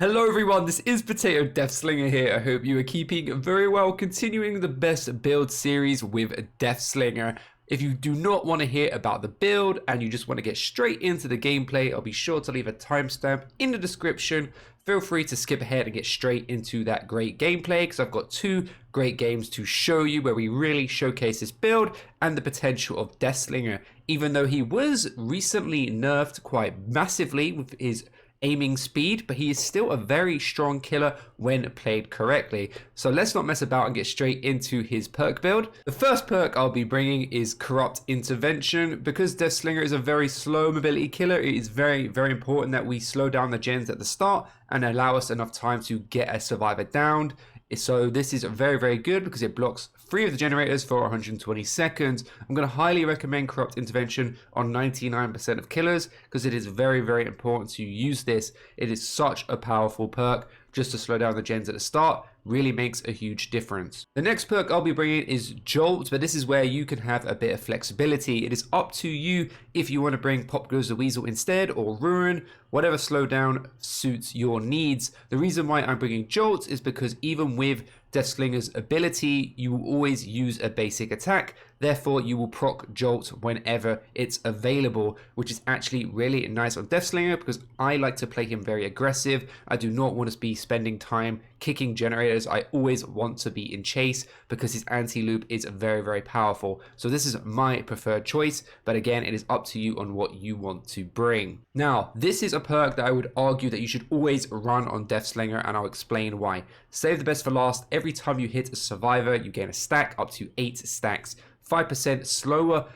Hello everyone, this is PotatoDeathslinger here. I hope you are keeping very well, continuing the best build series with Deathslinger. If you do not want to hear about the build and you just want to get straight into the gameplay, I'll be sure to leave a timestamp in the description. Feel free to skip ahead and get straight into that great gameplay because I've got two great games to show you where we really showcase this build and the potential of Deathslinger. Even though he was recently nerfed quite massively with his aiming speed, but he is still a very strong killer when played correctly. So let's not mess about and get straight into his perk build. The first perk I'll be bringing is Corrupt Intervention. Because Deathslinger is a very slow mobility killer, it is very important that we slow down the gens at the start and allow us enough time to get a survivor downed. So this is very good because it blocks 3 of the generators for 120 seconds. I'm going to highly recommend Corrupt Intervention on 99% of killers because it is very important to use this. It is such a powerful perk just to slow down the gens at the start. Really makes a huge difference. The next perk I'll be bringing is Jolt, but this is where you can have a bit of flexibility. It is up to you if you want to bring Pop Goes the Weasel instead or Ruin, whatever slowdown suits your needs. The reason why I'm bringing Jolt is because even with Deathslinger's ability, you will always use a basic attack. Therefore, you will proc Jolt whenever it's available, which is actually really nice on Deathslinger because I like to play him very aggressive. I do not want to be spending time kicking generators. I always want to be in chase because his anti-loop is very powerful. So this is my preferred choice, but again, it is up to you on what you want to bring. Now, this is a perk that I would argue that you should always run on Deathslinger, and I'll explain why. Save the best for last. Every time you hit a survivor, you gain a stack, up to 8 stacks. 5% slower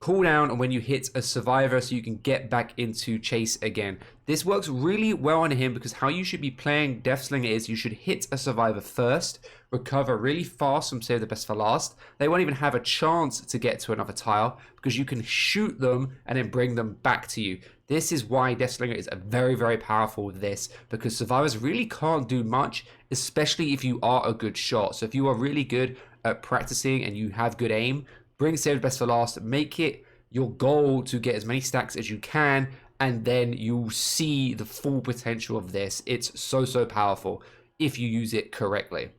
cooldown when you hit a survivor so you can get back into chase again. This works really well on him because how you should be playing Deathslinger is you should hit a survivor first, recover really fast from save the best for last. They won't even have a chance to get to another tile because you can shoot them and then bring them back to you. This is why Deathslinger is very powerful with this, because survivors really can't do much, especially if you are a good shot. So if you are really good at practicing and you have good aim, bring save the best for last, make it your goal to get as many stacks as you can, and then you'll see the full potential of this. It's so powerful if you use it correctly.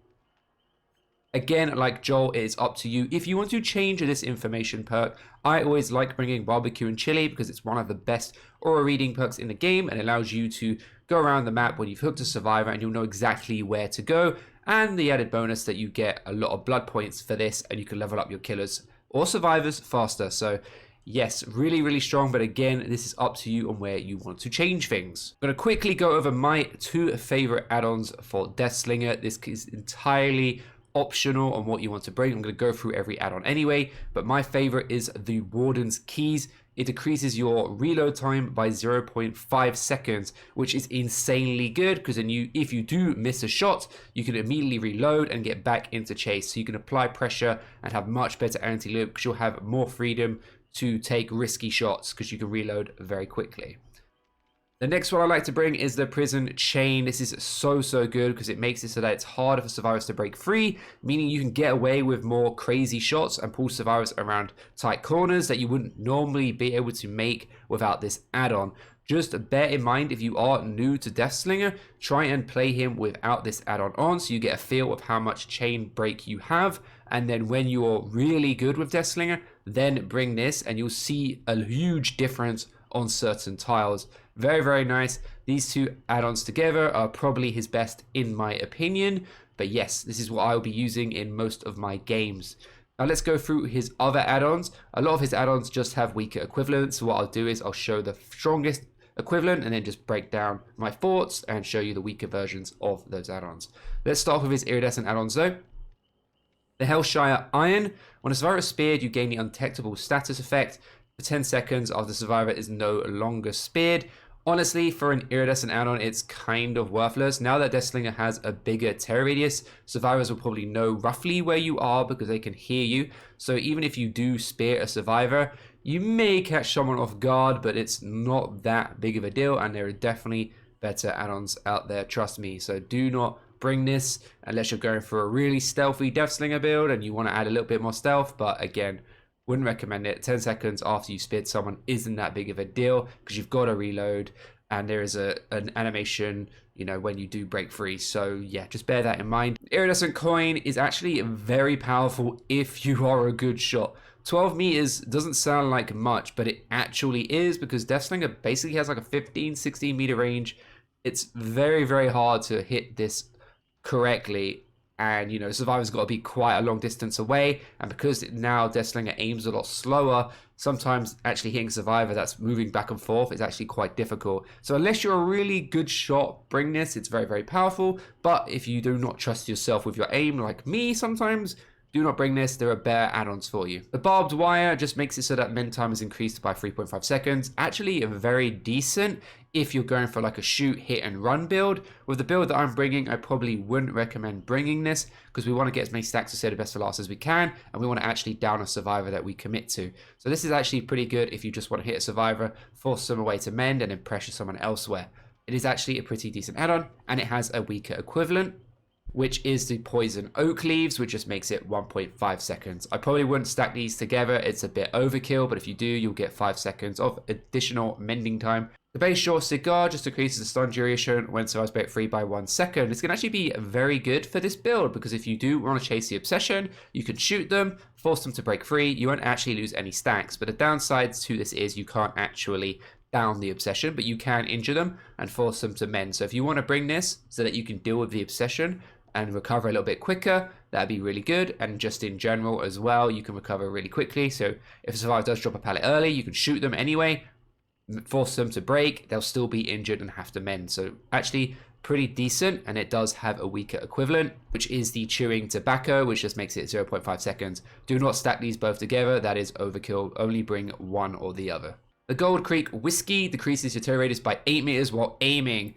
Again, like Joel, it is up to you. If you want to change this information perk, I always like bringing Barbecue and Chili because it's one of the best aura reading perks in the game and allows you to go around the map when you've hooked a survivor and you'll know exactly where to go. And the added bonus that you get a lot of blood points for this and you can level up your killers or survivors faster. So yes, really strong, but again, this is up to you on where you want to change things. I'm going to quickly go over my 2 favorite add-ons for Deathslinger. This is entirely optional on what you want to bring. I'm going to go through every add-on anyway, but my favorite is the Warden's Keys. It decreases your reload time by 0.5 seconds, which is insanely good because then if you do miss a shot, you can immediately reload and get back into chase. So you can apply pressure and have much better anti-loop because you'll have more freedom to take risky shots because you can reload very quickly. The next one I like to bring is the Prison Chain. This is so good because it makes it so that it's harder for survivors to break free, meaning you can get away with more crazy shots and pull survivors around tight corners that you wouldn't normally be able to make without this add-on. Just bear in mind, if you are new to Deathslinger, try and play him without this add-on on so you get a feel of how much chain break you have. And then when you're really good with Deathslinger, then bring this and you'll see a huge difference on certain tiles. Very nice. These 2 add-ons together are probably his best in my opinion. But yes, this is what I'll be using in most of my games. Now let's go through his other add-ons. A lot of his add-ons just have weaker equivalents. So what I'll do is I'll show the strongest equivalent and then just break down my thoughts and show you the weaker versions of those add-ons. Let's start with his iridescent add-ons though. The Hellshire Iron. When a survivor is speared, you gain the undetectable status effect for 10 seconds after the survivor is no longer speared. Honestly, for an iridescent add-on, it's kind of worthless. Now that Deathslinger has a bigger terror radius, survivors will probably know roughly where you are because they can hear you. So even if you do spear a survivor, you may catch someone off guard, but it's not that big of a deal, and there are definitely better add-ons out there, trust me. So do not bring this unless you're going for a really stealthy Deathslinger build and you want to add a little bit more stealth, but again, wouldn't recommend it. 10 seconds after you speared someone isn't that big of a deal because you've got to reload and there is an animation you know, when you do break free. So yeah, just bear that in mind. Iridescent coin is actually very powerful if you are a good shot. 12 meters doesn't sound like much, but it actually is, because Deathslinger basically has like a 15-16 meter range. It's very, very hard to hit this correctly, and you know, survivor's got to be quite a long distance away, and because now Deathslinger aims a lot slower, sometimes actually hitting survivor that's moving back and forth is actually quite difficult. So unless you're a really good shot, bring this. It's very, very powerful, but if you do not trust yourself with your aim like me sometimes, do not bring this. There are better add-ons for you. The barbed wire just makes it so that mend time is increased by 3.5 seconds. Actually very decent if you're going for like a shoot, hit and run build. With the build that I'm bringing, I probably wouldn't recommend bringing this, because we want to get as many stacks of Save the Best for Last as we can, and we want to actually down a survivor that we commit to. So this is actually pretty good if you just want to hit a survivor, force them away to mend, and then pressure someone elsewhere. It is actually a pretty decent add-on, and it has a weaker equivalent, which is the poison oak leaves, which just makes it 1.5 seconds. I probably wouldn't stack these together. It's a bit overkill, but if you do, you'll get 5 seconds of additional mending time. The base short cigar just decreases the stun duration when survivors break free by 1 second. It's going to actually be very good for this build, because if you do want to chase the obsession, you can shoot them, force them to break free. You won't actually lose any stacks, but the downside to this is you can't actually down the obsession, but you can injure them and force them to mend. So if you want to bring this so that you can deal with the obsession and recover a little bit quicker, that'd be really good. And just in general as well, you can recover really quickly. So if a survivor does drop a pallet early, you can shoot them anyway, force them to break, they'll still be injured and have to mend. So actually pretty decent, and it does have a weaker equivalent, which is the chewing tobacco, which just makes it 0.5 seconds. Do not stack these both together, that is overkill. Only bring one or the other. The Gold Creek Whiskey decreases your tear radius by 8 meters while aiming.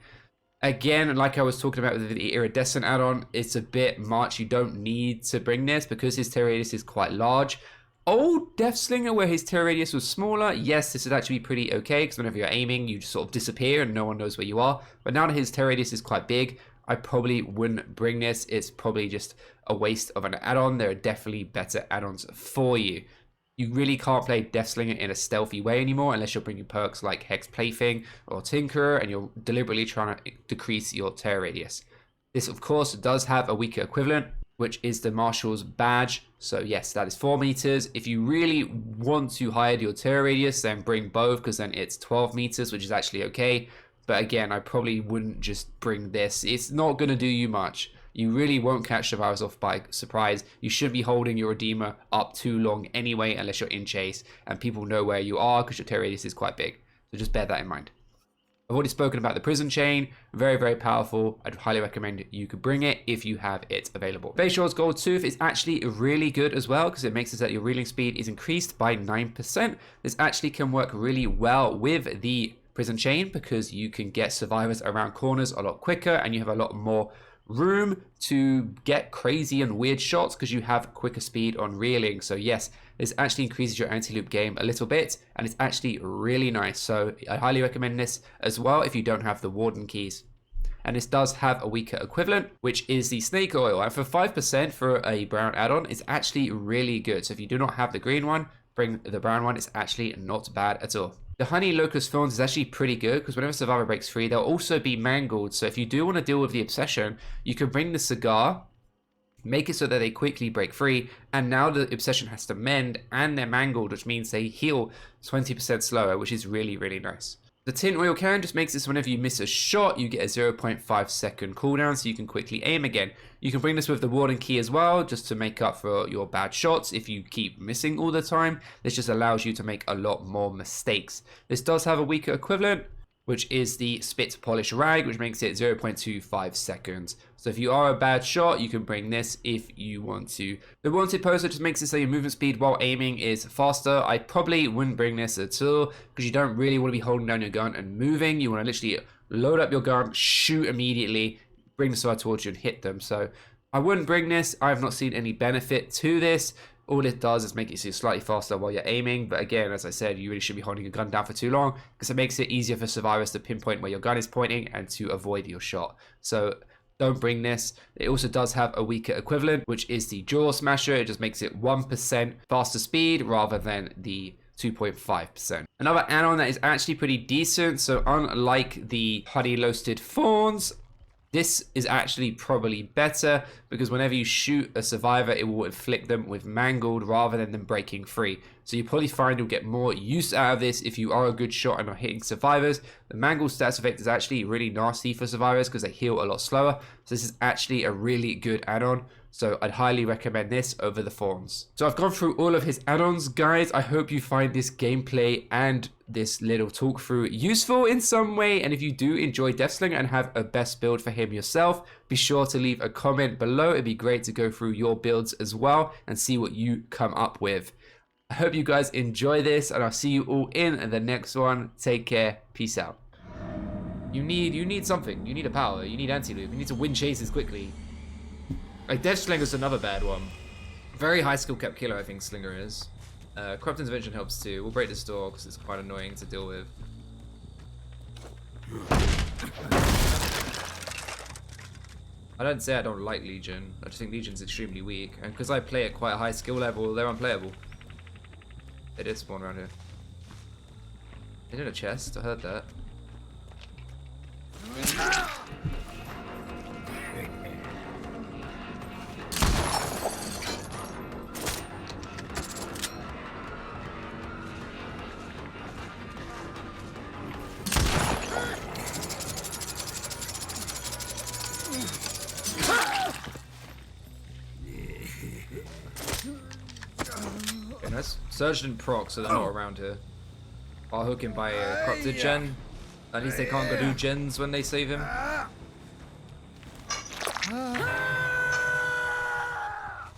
Again, like I was talking about with the iridescent add-on, it's a bit much. You don't need to bring this because his tear radius is quite large. Old Deathslinger, where his tear radius was smaller, yes, this would actually be pretty okay, because whenever you're aiming, you just sort of disappear and no one knows where you are. But now that his tear radius is quite big, I probably wouldn't bring this. It's probably just a waste of an add-on. There are definitely better add-ons for you. You really can't play Deathslinger in a stealthy way anymore unless you're bringing perks like Hex Plaything or Tinkerer and you're deliberately trying to decrease your tear radius. This, of course, does have a weaker equivalent, which is the Marshal's Badge. So yes, that is 4 meters. If you really want to hide your tear radius, then bring both, because then it's 12 meters, which is actually okay. But again, I probably wouldn't just bring this. It's not going to do you much. You really won't catch survivors off by surprise. You shouldn't be holding your Redeemer up too long anyway, unless you're in chase and people know where you are, because your tear radius is quite big. So just bear that in mind. I've already spoken about the prison chain. Very, very powerful. I'd highly recommend you could bring it if you have it available. Bayshaw's Gold Tooth is actually really good as well, because it makes it so that your reeling speed is increased by 9%. This actually can work really well with the prison chain, because you can get survivors around corners a lot quicker and you have a lot more room to get crazy and weird shots because you have quicker speed on reeling. So yes, this actually increases your anti-loop game a little bit, and it's actually really nice. So I highly recommend this as well if you don't have the Warden keys. And this does have a weaker equivalent, which is the Snake Oil, and for 5% for a brown add-on, it's actually really good. So if you do not have the green one, bring the brown one. It's actually not bad at all. The Honey Locust Thorns is actually pretty good, because whenever survivor breaks free, they'll also be mangled. So if you do want to deal with the obsession, you can bring the cigar, make it so that they quickly break free, and now the obsession has to mend and they're mangled, which means they heal 20% slower, which is really, really nice. The Tin Oil Can just makes this whenever you miss a shot, you get a 0.5 second cooldown, so you can quickly aim again. You can bring this with the Warden Key as well, just to make up for your bad shots if you keep missing all the time. This just allows you to make a lot more mistakes. This does have a weaker equivalent, which is the Spit Polish Rag, which makes it 0.25 seconds. So if you are a bad shot, you can bring this if you want to. The Wanted Poster just makes it so your movement speed while aiming is faster. I probably wouldn't bring this at all, because you don't really want to be holding down your gun and moving. You want to literally load up your gun, shoot immediately, bring the sword towards you and hit them. So I wouldn't bring this. I have not seen any benefit to this. All it does is make it so you're slightly faster while you're aiming. But again, as I said, you really should be holding your gun down for too long, because it makes it easier for survivors to pinpoint where your gun is pointing and to avoid your shot. So don't bring this. It also does have a weaker equivalent, which is the Jaw Smasher. It just makes it 1% faster speed rather than the 2.5%. Another add-on that is actually pretty decent. So unlike the Honey Roasted Thorns, This is actually probably better because whenever you shoot a survivor, it will inflict them with mangled rather than them breaking free. So you probably find you'll get more use out of this if you are a good shot and are hitting survivors. The mangled stats effect is actually really nasty for survivors because they heal a lot slower. So this is actually a really good add-on. So I'd highly recommend this over the Thorns. So I've gone through all of his add-ons, guys. I hope you find this gameplay and this little talk through useful in some way. And if you do enjoy Deathslinger and have a best build for him yourself, be sure to leave a comment below. It'd be great to go through your builds as well and see what you come up with. I hope you guys enjoy this, and I'll see you all in the next one. Take care. Peace out. You need something. You need a power. You need anti-loop. You need to win chases quickly. Like, Deathslinger's another bad one. Very high skill cap killer, I think Slinger is. Corrupt Intervention helps too. We'll break this door because it's quite annoying to deal with. I don't say I don't like Legion. I just think Legion's extremely weak. And because I play at quite a high skill level, they're unplayable. They did spawn around here. They did a chest. I heard that. Okay, nice. Surge didn't proc, so they're not around here. I'll hook him by a corrupted gen. At least they can't go do gens when they save him.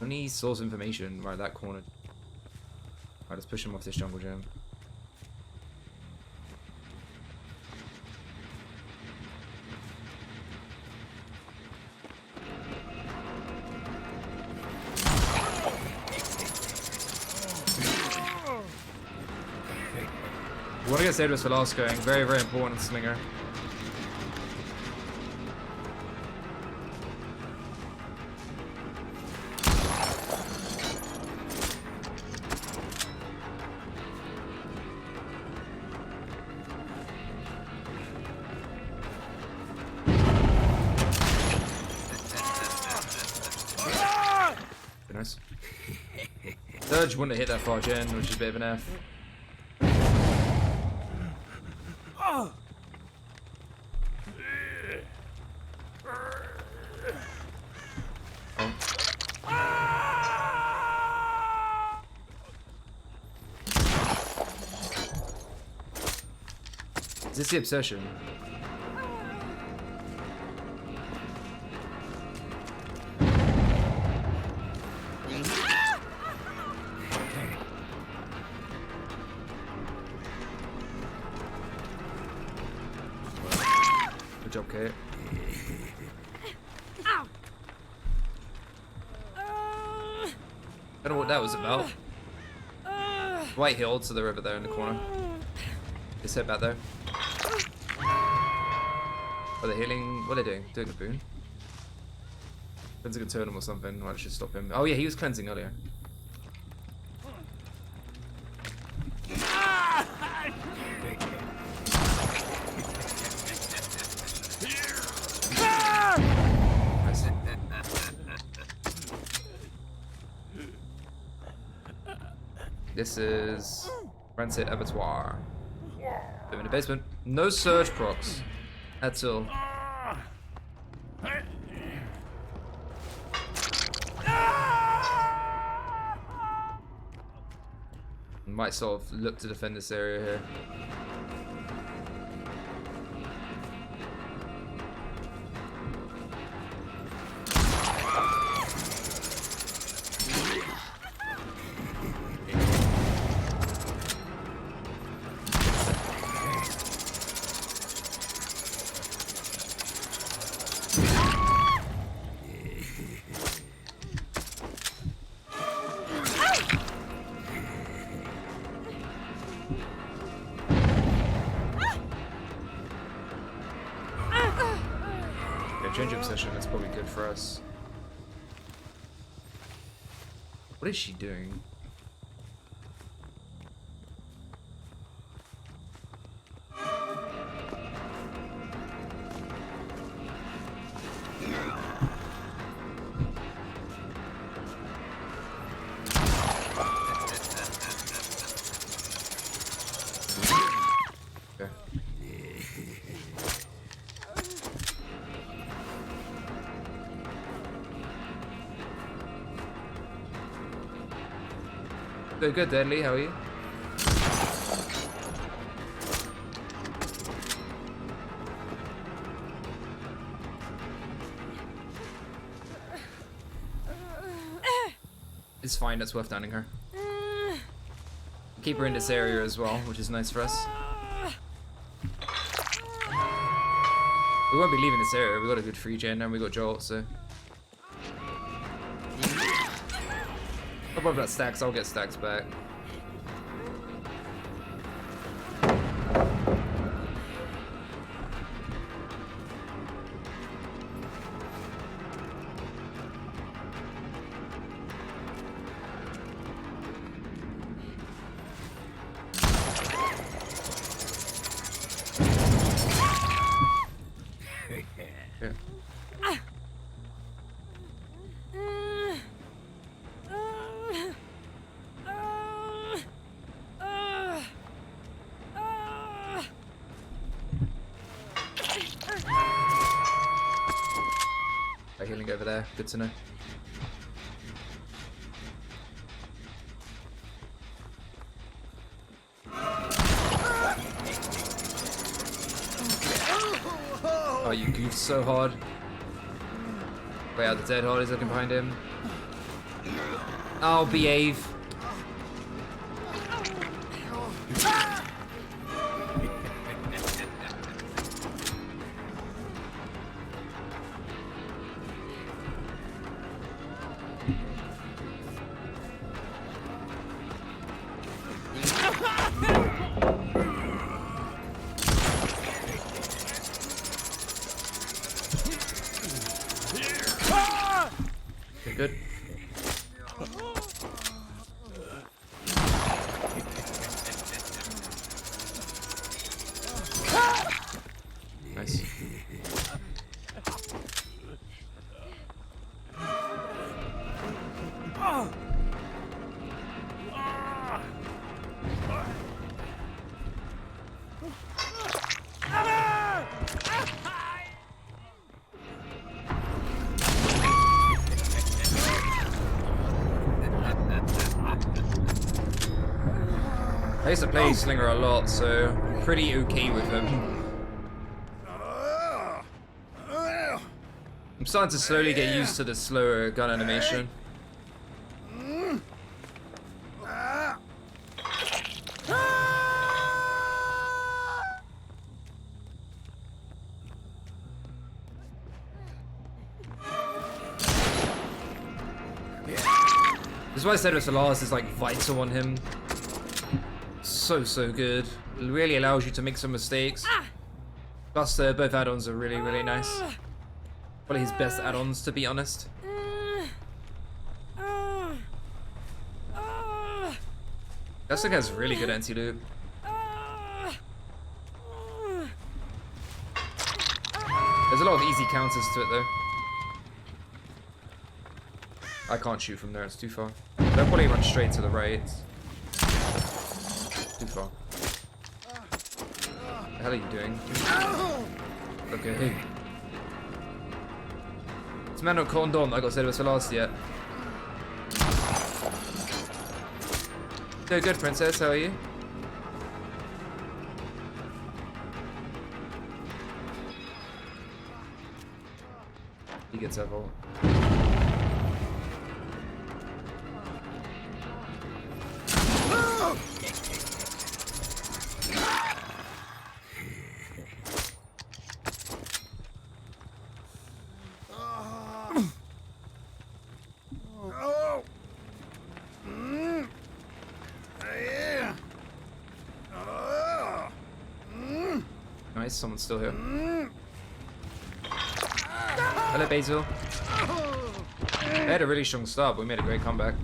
Only source information right that corner. Alright, let's push him off this jungle gem. We want to get saved with last going. Very, very important, Slinger. Very nice. Surge wouldn't have hit that far gen, which is a bit of an F. Is this the obsession? Good job, Kate. I don't know what that was about. White healed to the river there in the corner. Just head back there. Are they healing? What are they doing? Doing a boon? Cleansing a totem or something. Might should stop him. Oh yeah, he was cleansing earlier. Nice. This is Rancid Abattoir. Live in the basement. No surge procs. That's all. Might sort of look to defend this area here. Change of position, that's probably good for us. What is she doing? Good, Deadly. How are you? It's fine. It's worth downing her. Keep her in this area as well, which is nice for us. We won't be leaving this area. We got a good free gen and we got Jolt, so. Don't worry about stacks. I'll get stacks back. Healing over there, good to know. Oh, you goofed so hard. Wait, the dead hard is looking behind him. Oh, behave. Good. Nice. I used to play Slinger a lot, so I'm pretty okay with him. I'm starting to slowly get used to the slower gun animation. This is why I said Solar's is like vital on him. So good. It really allows you to make some mistakes. Plus, both add-ons are really nice. Probably his best add-ons, to be honest. Deathslinger has really good anti-loop. There's a lot of easy counters to it, though. I can't shoot from there, it's too far. They'll probably run straight to the right. Too far. What the hell are you doing? Okay. This man not cottoned on. I got said it was for last yet. Good, princess. How are you? He gets that vault. Nice, someone's still here. Hello, Basil. They had a really strong start, but we made a great comeback.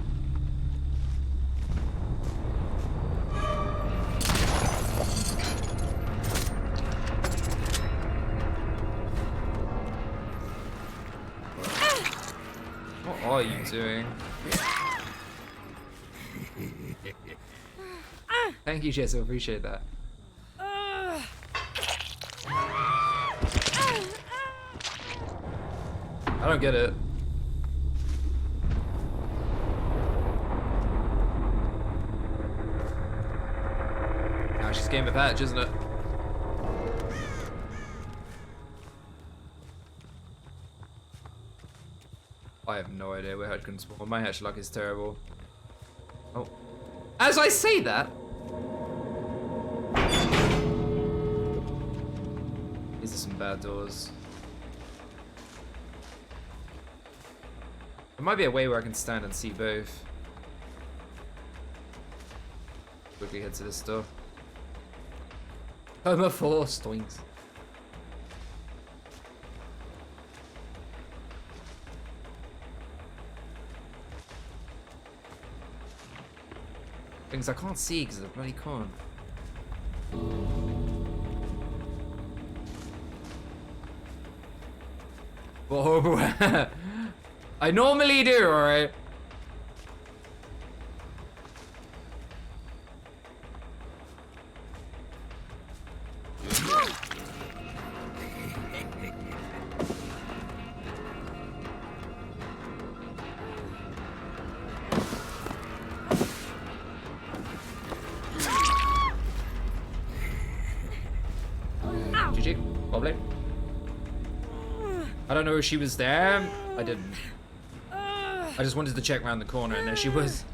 What are you doing? Thank you, Jess. I appreciate that. I don't get it. first game of Hatch, isn't it? I have no idea where Hatch can spawn. My Hatch luck is terrible. Oh. As I say that... These are some bad doors. There might be a way where I can stand and see both. Quickly head to this door. Homer 4 stoinks. Things I can't see because I bloody can't. Whoa. I normally do, alright? GG, lovely. I don't know if she was there. I didn't. I just wanted to check around the corner and there she was.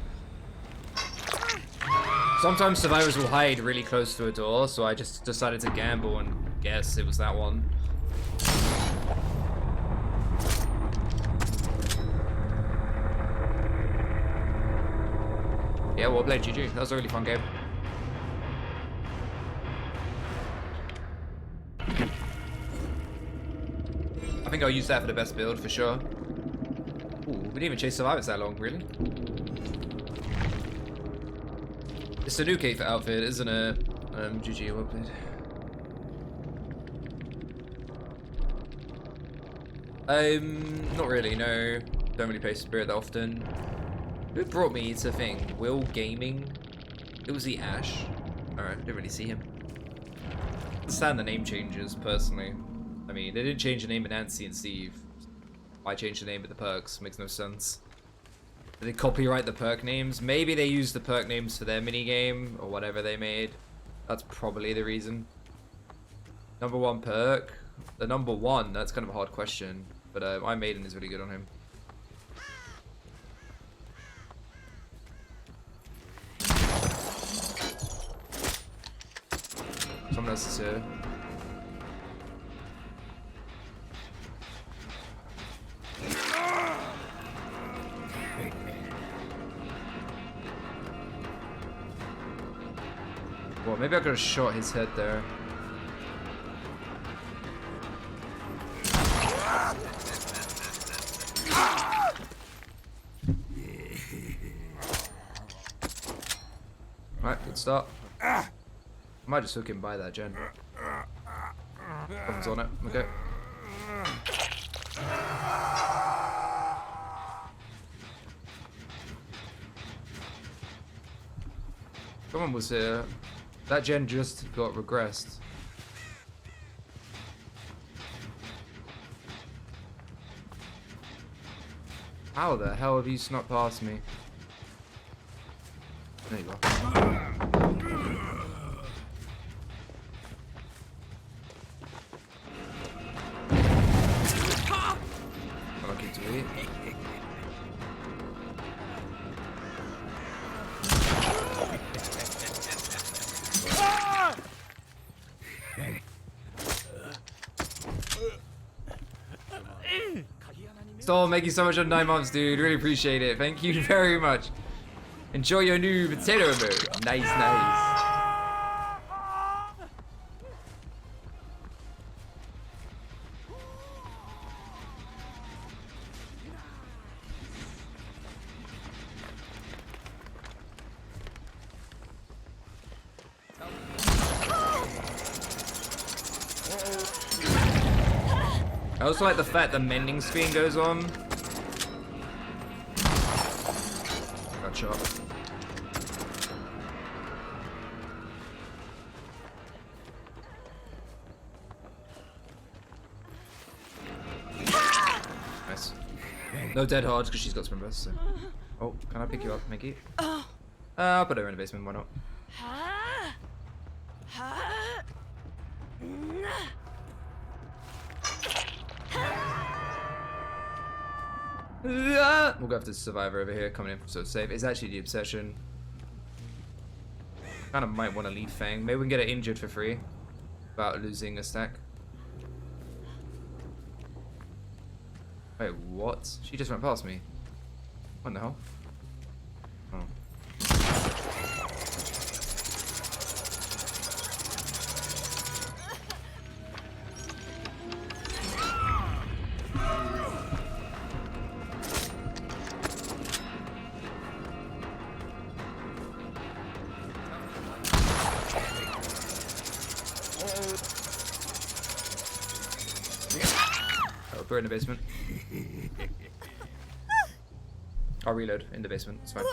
Sometimes survivors will hide really close to a door, so I just decided to gamble and guess it was that one. Yeah, well played, GG. That was a really fun game. I think I'll use that for the best build for sure. Ooh, we didn't even chase survivors that long, really. It's a new cape outfit, isn't it? GG, well played. Not really, no. Don't really play Spirit that often. Who brought me to thing? Will Gaming? It was the Ash. Alright, didn't really see him. I understand the name changes, personally. I mean, they didn't change the name of Nancy and Steve. Why change the name of the perks? Makes no sense. Did they copyright the perk names? Maybe they used the perk names for their minigame or whatever they made. That's probably the reason. Number 1 perk. The number 1, that's kind of a hard question. But my maiden is really good on him. Someone else is here. Well, maybe I could have shot his head there. Alright, good start. I might just hook him by that gen. Someone's on it, okay. Someone was here. That gen just got regressed. How the hell have you snuck past me? There you go. Lucky to eat. Storm, thank you so much on 9 months, dude. Really appreciate it. Thank you very much. Enjoy your new potato mode. Nice, nice. I also like the fact the mending screen goes on. Got shot. Nice. No dead hards because she's got sprint burst. So. Oh, can I pick you up, Mickey? I'll put her in the basement. Why not? We'll go after the survivor over here, coming in from so safe. It's actually the obsession. Kind of might want to leave Fang. Maybe we can get it injured for free without losing a stack. Wait, what? She just went past me. What the hell? Oh. Oh, we're in the basement. I'll reload in the basement, it's fine.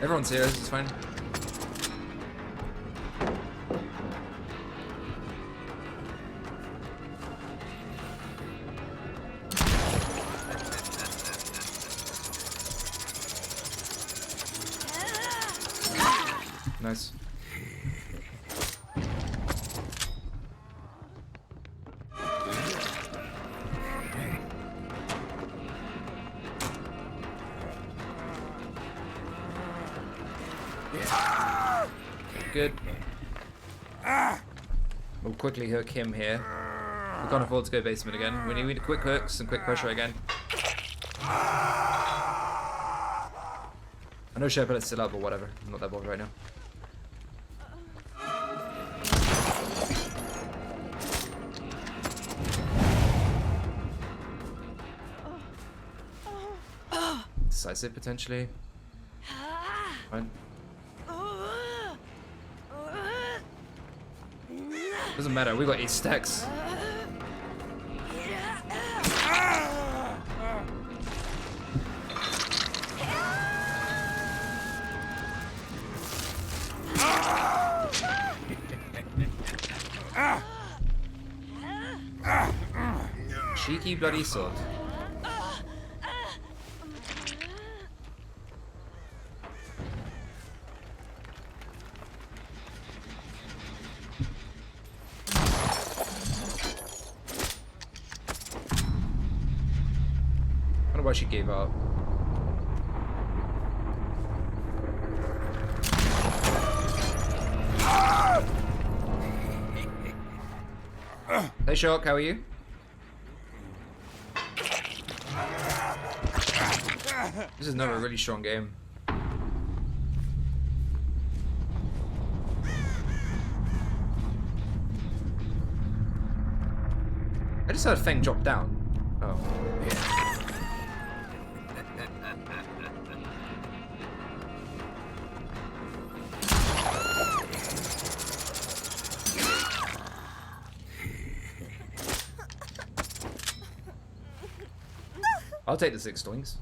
Everyone's here, this is fine. Nice. Good. We'll quickly hook him here. We can't afford to go basement again. We need quick hooks and quick pressure again. I know Shepard's still up or whatever. I'm not that bothered right now. Decisive potentially. Fine. Doesn't matter, we got 8 stacks. Cheeky bloody sword. I wonder why she gave up. Hey Shark, how are you? This is another really strong game. I just heard Feng drop down. Oh. I'll take the 6 swings.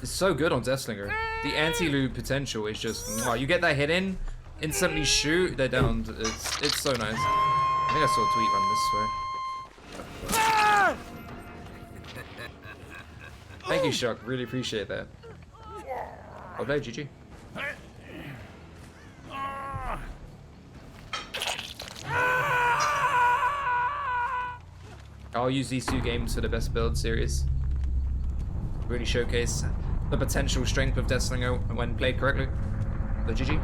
It's so good on Deathslinger. The anti-loot potential is just, wow, you get that hit in, instantly shoot, they're down. It's so nice. I think I saw a tweet on this way. Thank you, Shark. Really appreciate that. I'll play GG. I'll use these 2 games for the best build series. Really showcase the potential strength of Deathslinger when played correctly. So GG.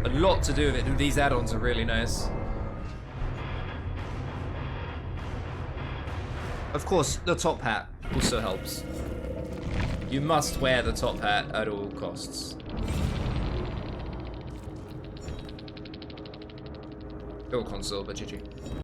A lot to do with it. These add-ons are really nice. Of course, the top hat also helps. You must wear the top hat at all costs. Go console, but GG.